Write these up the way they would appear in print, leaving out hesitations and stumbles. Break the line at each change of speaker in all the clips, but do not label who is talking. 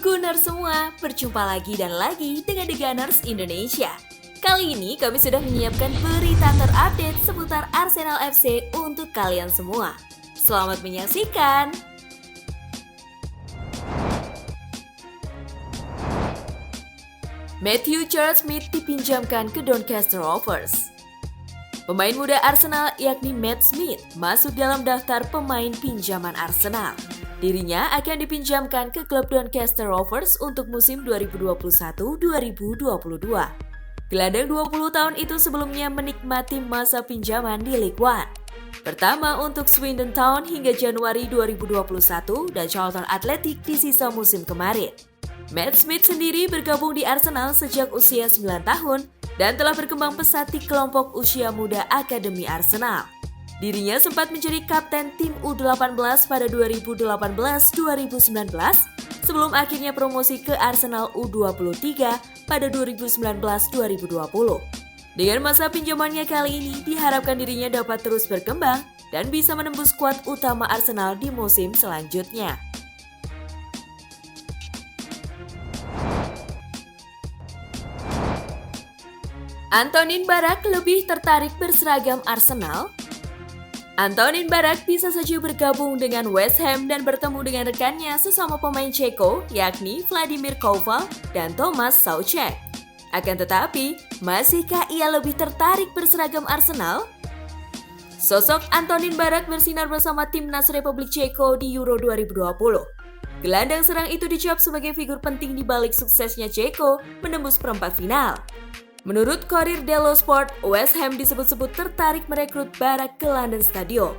Gunners semua, berjumpa lagi dan lagi dengan The Gunners Indonesia. Kali ini kami sudah menyiapkan berita terupdate seputar Arsenal FC untuk kalian semua. Selamat menyaksikan! Matthew Charles-Smith dipinjamkan ke Doncaster Rovers. Pemain muda Arsenal yakni Matt Smith masuk dalam daftar pemain pinjaman Arsenal. Dirinya akan dipinjamkan ke klub Doncaster Rovers untuk musim 2021-2022. Gelandang 20 tahun itu sebelumnya menikmati masa pinjaman di League One. Pertama untuk Swindon Town hingga Januari 2021 dan Charlton Athletic di sisa musim kemarin. Matt Smith sendiri bergabung di Arsenal sejak usia 9 tahun dan telah berkembang pesat di kelompok usia muda Akademi Arsenal. Dirinya sempat menjadi kapten tim U18 pada 2018-2019 sebelum akhirnya promosi ke Arsenal U23 pada 2019-2020. Dengan masa pinjamannya kali ini, diharapkan dirinya dapat terus berkembang dan bisa menembus skuad utama Arsenal di musim selanjutnya. Antonin Barak lebih tertarik berseragam Arsenal. Antonin Barak bisa saja bergabung dengan West Ham dan bertemu dengan rekannya sesama pemain Ceko, yakni Vladimir Koval dan Thomas Soucek. Akan tetapi, masihkah ia lebih tertarik berseragam Arsenal? Sosok Antonin Barak bersinar bersama timnas Republik Ceko di Euro 2020. Gelandang serang itu dicap sebagai figur penting di balik suksesnya Ceko menembus perempat final. Menurut Corriere dello Sport, West Ham disebut-sebut tertarik merekrut Barak ke London Stadium.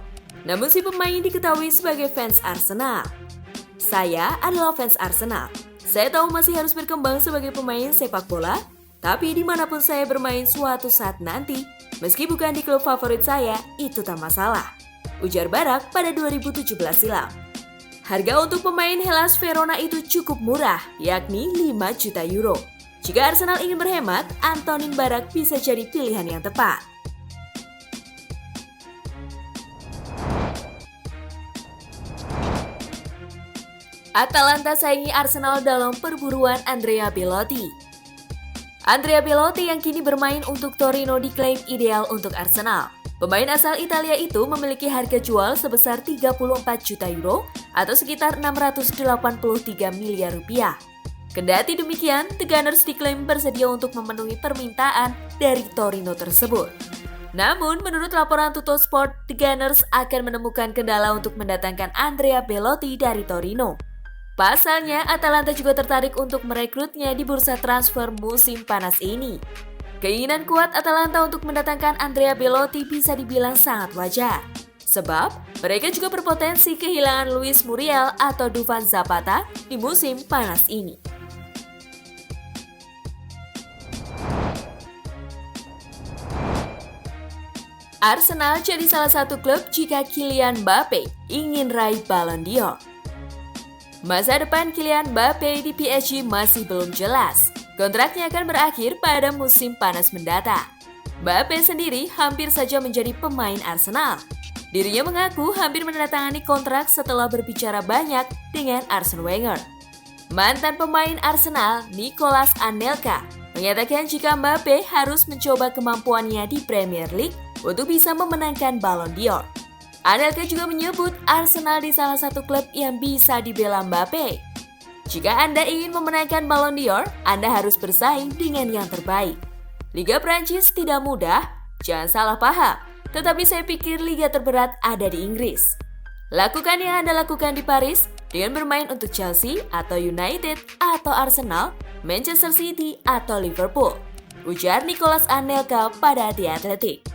Namun si pemain diketahui sebagai fans Arsenal. Saya adalah fans Arsenal. Saya tahu masih harus berkembang sebagai pemain sepak bola, tapi dimanapun saya bermain suatu saat nanti, meski bukan di klub favorit saya, itu tak masalah. Ujar Barak pada 2017 silam. Harga untuk pemain Hellas Verona itu cukup murah, yakni 5 juta euro. Jika Arsenal ingin berhemat, Antonin Barak bisa jadi pilihan yang tepat. Atalanta saingi Arsenal dalam perburuan Andrea Belotti. Andrea Belotti yang kini bermain untuk Torino diklaim ideal untuk Arsenal. Pemain asal Italia itu memiliki harga jual sebesar 34 juta euro atau sekitar 683 miliar rupiah. Kendati demikian, The Gunners diklaim bersedia untuk memenuhi permintaan dari Torino tersebut. Namun, menurut laporan Tuttosport, The Gunners akan menemukan kendala untuk mendatangkan Andrea Belotti dari Torino. Pasalnya, Atalanta juga tertarik untuk merekrutnya di bursa transfer musim panas ini. Keinginan kuat Atalanta untuk mendatangkan Andrea Belotti bisa dibilang sangat wajar. Sebab, mereka juga berpotensi kehilangan Luis Muriel atau Dufan Zapata di musim panas ini. Arsenal jadi salah satu klub jika Kylian Mbappe ingin raih Ballon d'Or. Masa depan Kylian Mbappe di PSG masih belum jelas. Kontraknya akan berakhir pada musim panas mendatang. Mbappe sendiri hampir saja menjadi pemain Arsenal. Dirinya mengaku hampir menandatangani kontrak setelah berbicara banyak dengan Arsene Wenger. Mantan pemain Arsenal, Nicolas Anelka, menyatakan jika Mbappe harus mencoba kemampuannya di Premier League untuk bisa memenangkan Ballon d'Or. Anelka juga menyebut Arsenal di salah satu klub yang bisa dibela Mbappe. Jika Anda ingin memenangkan Ballon d'Or, Anda harus bersaing dengan yang terbaik. Liga Prancis tidak mudah, jangan salah paham. Tetapi saya pikir liga terberat ada di Inggris. Lakukan yang Anda lakukan di Paris dengan bermain untuk Chelsea atau United atau Arsenal, Manchester City atau Liverpool. Ujar Nicolas Anelka pada The Athletic.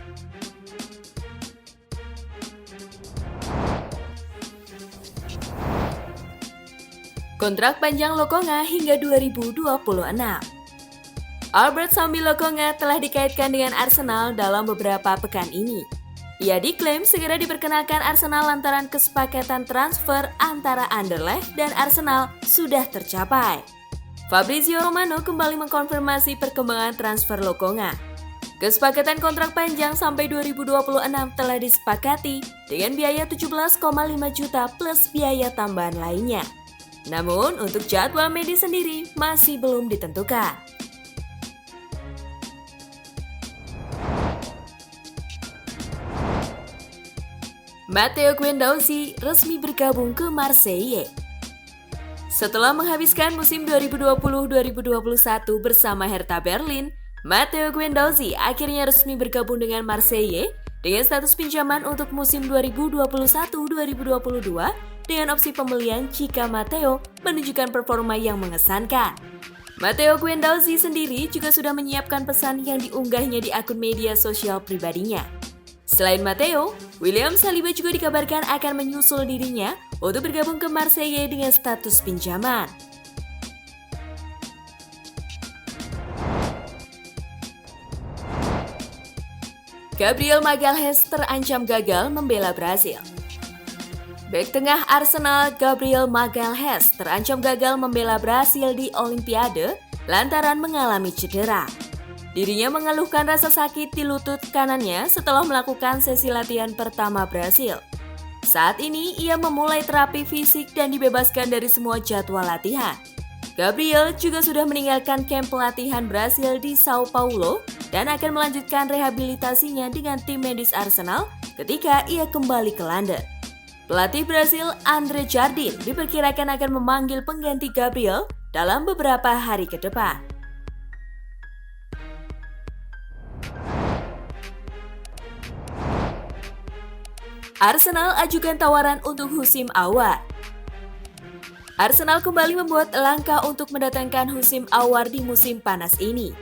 Kontrak panjang Lokonga hingga 2026. Albert Sambi Lokonga telah dikaitkan dengan Arsenal dalam beberapa pekan ini. Ia diklaim segera diperkenalkan Arsenal lantaran kesepakatan transfer antara Anderlecht dan Arsenal sudah tercapai. Fabrizio Romano kembali mengkonfirmasi perkembangan transfer Lokonga. Kesepakatan kontrak panjang sampai 2026 telah disepakati dengan biaya 17,5 juta plus biaya tambahan lainnya. Namun untuk jadwal medis sendiri masih belum ditentukan. Matteo Guendouzi resmi bergabung ke Marseille. Setelah menghabiskan musim 2020-2021 bersama Hertha Berlin, Matteo Guendouzi akhirnya resmi bergabung dengan Marseille dengan status pinjaman untuk musim 2021-2022 dengan opsi pembelian jika Matteo menunjukkan performa yang mengesankan. Matteo Guendouzi sendiri juga sudah menyiapkan pesan yang diunggahnya di akun media sosial pribadinya. Selain Matteo, William Saliba juga dikabarkan akan menyusul dirinya untuk bergabung ke Marseille dengan status pinjaman. Gabriel Magalhaes terancam gagal membela Brasil. Bek tengah Arsenal Gabriel Magalhaes terancam gagal membela Brasil di Olimpiade lantaran mengalami cedera. Dirinya mengeluhkan rasa sakit di lutut kanannya setelah melakukan sesi latihan pertama Brasil. Saat ini ia memulai terapi fisik dan dibebaskan dari semua jadwal latihan. Gabriel juga sudah meninggalkan kamp pelatihan Brasil di Sao Paulo dan akan melanjutkan rehabilitasinya dengan tim medis Arsenal ketika ia kembali ke London. Pelatih Brasil André Jardim diperkirakan akan memanggil pengganti Gabriel dalam beberapa hari ke depan. Arsenal ajukan tawaran untuk Houssem Aouar. Arsenal kembali membuat langkah untuk mendatangkan Houssem Aouar di musim panas ini.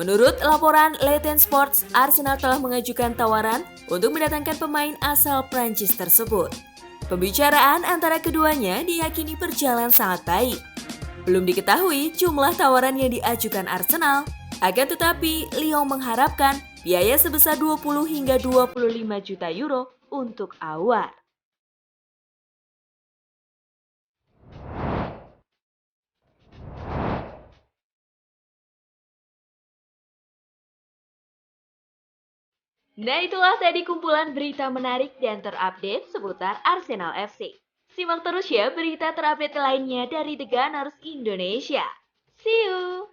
Menurut laporan Leiten Sports, Arsenal telah mengajukan tawaran untuk mendatangkan pemain asal Prancis tersebut. Pembicaraan antara keduanya diyakini berjalan sangat baik. Belum diketahui jumlah tawaran yang diajukan Arsenal, akan tetapi Lyon mengharapkan biaya sebesar 20 hingga 25 juta euro untuk Aouar. Nah, itulah tadi kumpulan berita menarik dan terupdate seputar Arsenal FC. Simak terus ya berita terupdate lainnya dari The Gunners Indonesia. See you!